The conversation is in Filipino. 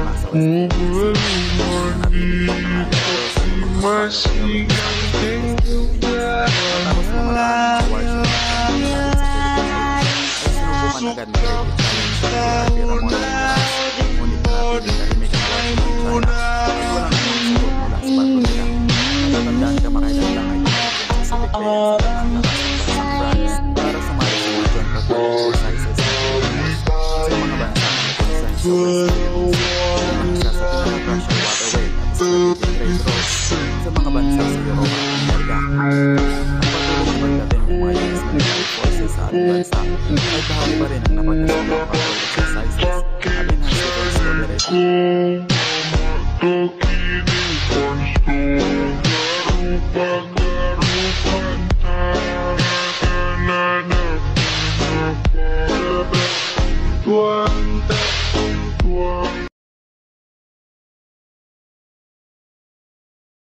nasa West Philippines na natin itong matapos mamaraan sa Warzone ay sinubukan agad na Ramon ngunit nanatiling tahimik ang Warzone ng China at walang anumang sagot mula sa barko nila. Matatandaan ka makailan lang ay Pacific Payans ang isang brands para sumali sa mga joint procurement exercises sa mga bansa na nagkonsign sa West Philippines na isa sa pinaka-crucial waterway at strategic trade routes sa mga bansa sa Europa at Amerika. Ang pagtulong na pagdating ng mga US military forces sa ating bansa ay bahagi pa rin ang napagkasunod ng patrol exercises at enhanced defense collaboration.